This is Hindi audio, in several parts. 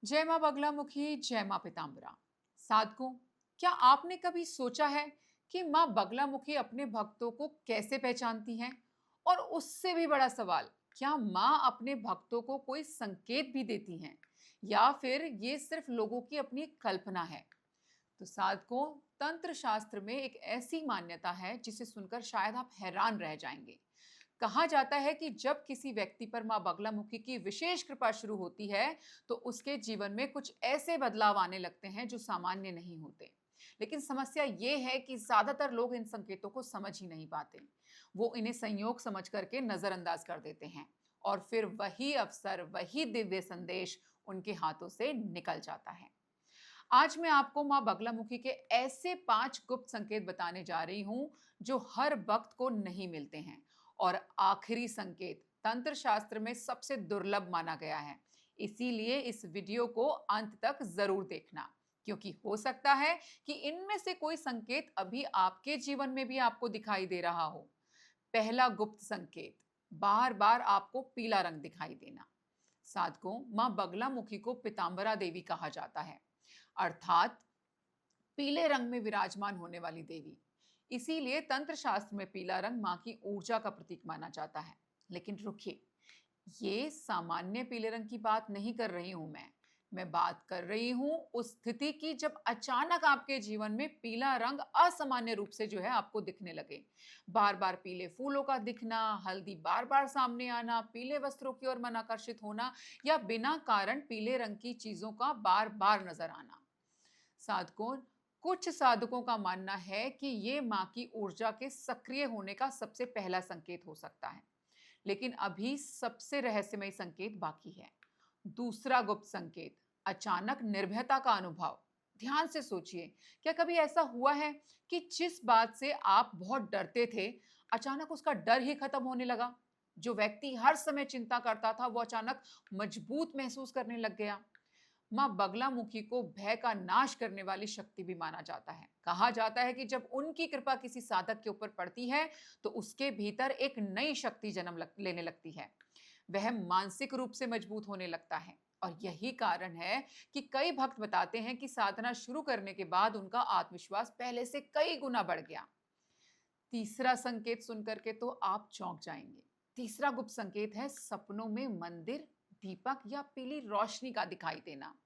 जय मां बगलामुखी, जय मां पीताम्बरा। साधकों, क्या आपने कभी सोचा है कि मां बगलामुखी अपने भक्तों को कैसे पहचानती हैं? और उससे भी बड़ा सवाल, क्या मां अपने भक्तों को कोई संकेत भी देती हैं या फिर ये सिर्फ लोगों की अपनी कल्पना है? तो साधकों, तंत्र शास्त्र में एक ऐसी मान्यता है जिसे सुनकर शायद आप हैरान रह जाएंगे। कहा जाता है कि जब किसी व्यक्ति पर मां बगलामुखी की विशेष कृपा शुरू होती है तो उसके जीवन में कुछ ऐसे बदलाव आने लगते हैं जो सामान्य नहीं होते। लेकिन समस्या यह है कि ज्यादातर लोग इन संकेतों को समझ ही नहीं पाते। वो इन्हें संयोग समझ करके नजरअंदाज कर देते हैं और फिर वही अवसर, वही दिव्य संदेश उनके हाथों से निकल जाता है। आज मैं आपको मां बगलामुखी के ऐसे 5 गुप्त संकेत बताने जा रही हूं जो हर वक्त को नहीं मिलते हैं। और आखिरी संकेत तंत्र शास्त्र में सबसे दुर्लभ माना गया है। इसीलिए इस वीडियो को अंत तक जरूर देखना, क्योंकि हो सकता है कि इनमें से कोई संकेत अभी आपके जीवन में भी आपको दिखाई दे रहा हो। पहला गुप्त संकेत, बार बार आपको पीला रंग दिखाई देना। साधकों, मां बगलामुखी को पीताम्बरा देवी कहा जाता है, अर्थात पीले रंग में विराजमान होने वाली देवी। इसीलिए तंत्र शास्त्र में पीला रंग मां की ऊर्जा का प्रतीक माना जाता है। लेकिन रुकिए, ये सामान्य पीले रंग की बात नहीं कर रही हूं मैं बात कर रही हूं उस स्थिति की जब अचानक आपके जीवन में पीला रंग असामान्य रूप से जो है आपको दिखने लगे। बार बार पीले फूलों का दिखना, हल्दी बार बार सामने आना, पीले वस्त्रों की ओर मन आकर्षित होना, या बिना कारण पीले रंग की चीजों का बार बार नजर आना। साधकों, कुछ साधकों का मानना है कि ये मां की ऊर्जा के सक्रिय होने का सबसे पहला संकेत हो सकता है। लेकिन अभी सबसे रहस्यमय संकेत बाकी है। दूसरा गुप्त संकेत, अचानक निर्भयता का अनुभव। ध्यान से सोचिए, क्या कभी ऐसा हुआ है कि जिस बात से आप बहुत डरते थे, अचानक उसका डर ही खत्म होने लगा? जो व्यक्ति हर समय चिंता करता था, वो अचानक मजबूत महसूस करने लग गया। मां बगलामुखी को भय का नाश करने वाली शक्ति भी माना जाता है। कहा जाता है कि जब उनकी कृपा किसी साधक के ऊपर पड़ती है तो उसके भीतर एक नई शक्ति लेने लगती है। वह मानसिक रूप से मजबूत होने लगता है। और यही कारण है कि कई भक्त बताते हैं कि साधना शुरू करने के बाद उनका आत्मविश्वास पहले से कई गुना बढ़ गया। तीसरा संकेत सुनकर के तो आप चौंक जाएंगे। तीसरा गुप्त संकेत है सपनों में मंदिर, दीपक या पीली रोशनी का दिखाई देना।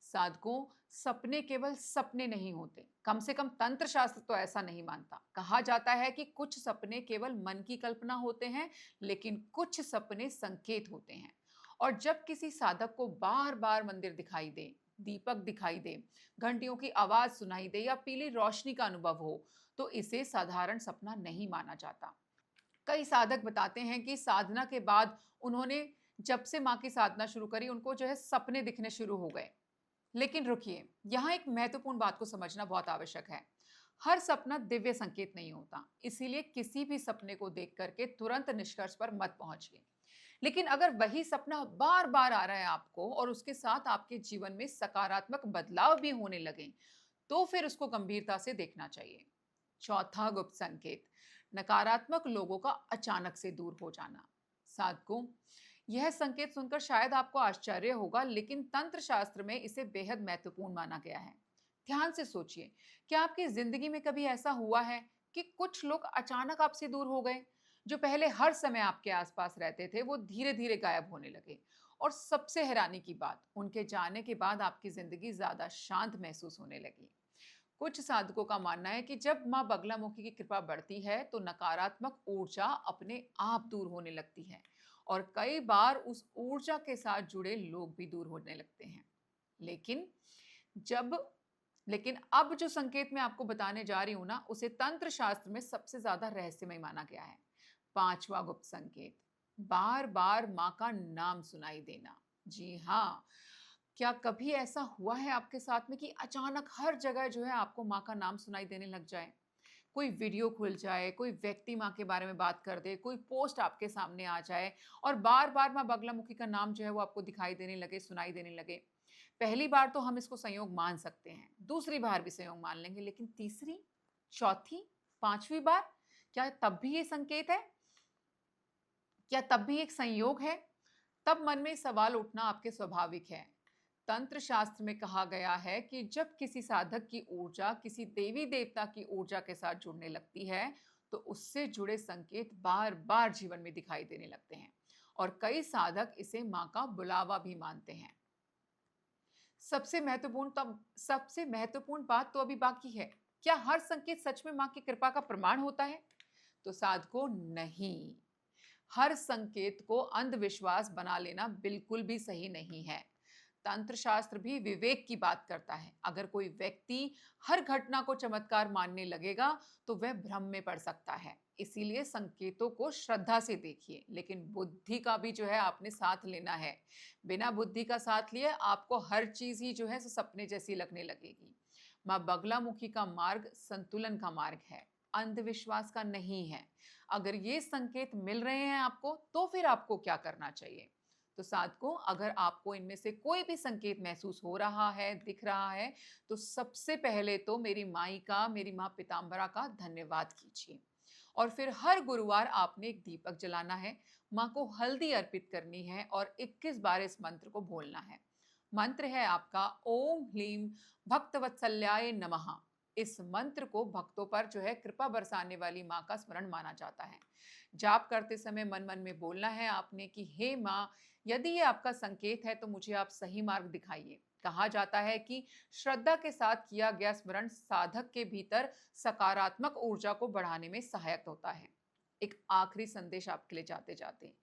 साधकों, सपने केवल सपने नहीं होते। कम से कम तंत्र शास्त्र तो ऐसा नहीं मानता। कहा जाता है कि कुछ सपने केवल मन की कल्पना होते हैं, लेकिन कुछ सपने संकेत होते हैं। और जब किसी साधक को बार बार मंदिर दिखाई दे, दीपक दिखाई दे, घंटियों की आवाज सुनाई दे या पीली रोशनी का अनुभव हो, तो इसे साधारण सपना नहीं माना जाता। कई साधक बताते हैं कि साधना के बाद उन्होंने जब से मां की साधना शुरू करी, उनको जो है सपने दिखने शुरू हो गए। लेकिन रुकिए, यहाँ एक महत्वपूर्ण बात को समझना बहुत आवश्यक है। हर सपना दिव्य संकेत नहीं होता, इसीलिए किसी भी सपने को देख करके तुरंत निष्कर्ष पर मत पहुंचिए। लेकिन अगर वही सपना बार बार आ रहा है आपको और उसके साथ आपके जीवन में सकारात्मक बदलाव भी होने लगे, तो फिर उसको गंभीरता से देखना चाहिए। चौथा गुप्त संकेत, नकारात्मक लोगों का अचानक से दूर हो जाना। साधकों, यह संकेत सुनकर शायद आपको आश्चर्य होगा, लेकिन तंत्र शास्त्र में इसे बेहद महत्वपूर्ण माना गया है। ध्यान से सोचिए, क्या आपकी जिंदगी में कभी ऐसा हुआ है कि कुछ लोग अचानक आपसे दूर हो गए? जो पहले हर समय आपके आसपास रहते थे, वो धीरे धीरे गायब होने लगे। और सबसे हैरानी की बात, उनके जाने के बाद आपकी जिंदगी ज्यादा शांत महसूस होने लगी। कुछ साधकों का मानना है कि जब मां बगलामुखी की कृपा बढ़ती है तो नकारात्मक ऊर्जा अपने आप दूर होने लगती है और कई बार उस ऊर्जा के साथ जुड़े लोग भी दूर होने लगते हैं। लेकिन जब लेकिन अब जो संकेत मैं आपको बताने जा रही हूं ना, उसे तंत्र शास्त्र में सबसे ज्यादा रहस्यमय माना गया है। पांचवा गुप्त संकेत, बार बार मां का नाम सुनाई देना। जी हाँ, क्या कभी ऐसा हुआ है आपके साथ में कि अचानक हर जगह जो है आपको माँ का नाम सुनाई देने लग जाए? कोई वीडियो खुल जाए, कोई व्यक्ति माँ के बारे में बात कर दे, कोई पोस्ट आपके सामने आ जाए और बार-बार माँ बगलामुखी का नाम जो है वो आपको दिखाई देने लगे, सुनाई देने लगे। पहली बार तो हम इसको संयोग मान सकते हैं, दूसरी बार भी संयोग मान लेंगे, लेकिन तीसरी, चौथी, पांचवी बार, क्या तब भी ये संकेत है? क्या तब भी एक संयोग है? तब मन में सवाल उठना आपके स्वाभाविक है। तंत्र शास्त्र में कहा गया है कि जब किसी साधक की ऊर्जा किसी देवी देवता की ऊर्जा के साथ जुड़ने लगती है तो उससे जुड़े संकेत बार बार जीवन में दिखाई देने लगते हैं और कई साधक इसे माँ का बुलावा भी मानते हैं। सबसे महत्वपूर्ण बात तो अभी बाकी है। क्या हर संकेत सच में माँ की कृपा का प्रमाण होता है? तो साधकों, नहीं। हर संकेत को अंधविश्वास बना लेना बिल्कुल भी सही नहीं है। तंत्र शास्त्र भी विवेक की बात करता है। अगर कोई व्यक्ति हर घटना को चमत्कार मानने लगेगा तो वह भ्रम में पड़ सकता है। इसीलिए संकेतों को श्रद्धा से देखिए, लेकिन बुद्धि का भी जो है आपने साथ लेना है। बिना बुद्धि का साथ लिए आपको हर चीज ही जो है सो सपने जैसी लगने लगेगी। माँ बगलामुखी का मार्ग संतुलन का मार्ग है, अंधविश्वास का नहीं है। अगर ये संकेत मिल रहे हैं आपको तो फिर आपको क्या करना चाहिए? तो साधकों, अगर आपको इनमें से कोई भी संकेत महसूस हो रहा है, दिख रहा है, तो सबसे पहले तो मेरी माँ पीताम्बरा का धन्यवाद कीजिए। और फिर हर गुरुवार आपने एक दीपक जलाना है, माँ को हल्दी अर्पित करनी है और 21 बार इस मंत्र को बोलना है। मंत्र है आपका ओम ह्लीम भक्तवत्सल्याय नमः। इस मंत्र को भक्तों पर जो है कृपा बरसाने वाली माँ का स्मरण माना जाता है। जाप करते समय मन मन में बोलना है आपने कि हे माँ, यदि ये आपका संकेत है तो मुझे आप सही मार्ग दिखाइए। कहा जाता है कि श्रद्धा के साथ किया गया स्मरण साधक के भीतर सकारात्मक ऊर्जा को बढ़ाने में सहायक होता है। एक आखिरी संदेश आपके लिए जाते जाते,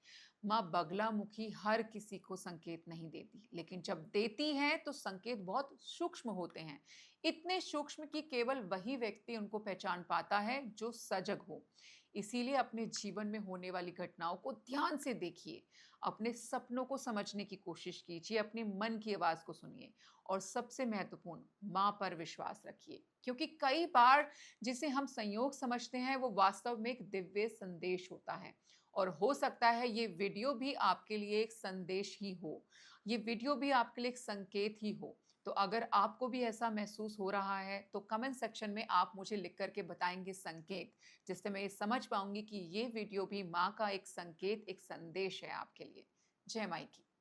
माँ बगलामुखी हर किसी को संकेत नहीं देती, लेकिन जब देती है तो संकेत बहुत सूक्ष्म होते हैं। इतने सूक्ष्म कि केवल वही व्यक्ति उनको पहचान पाता है जो सजग हो। इसीलिए अपने जीवन में होने वाली घटनाओं को ध्यान से देखिए, अपने सपनों को समझने की कोशिश कीजिए, अपने मन की आवाज को सुनिए और सबसे महत्वपूर्ण, माँ पर विश्वास रखिए, क्योंकि कई बार जिसे हम संयोग समझते हैं वो वास्तव में एक दिव्य संदेश होता है। और हो सकता है ये वीडियो भी आपके लिए एक संदेश ही हो, ये वीडियो भी आपके लिए एक संकेत ही हो। तो अगर आपको भी ऐसा महसूस हो रहा है तो कमेंट सेक्शन में आप मुझे लिख करके बताएंगे संकेत, जिससे मैं ये समझ पाऊंगी कि ये वीडियो भी माँ का एक संकेत, एक संदेश है आपके लिए। जय माई की।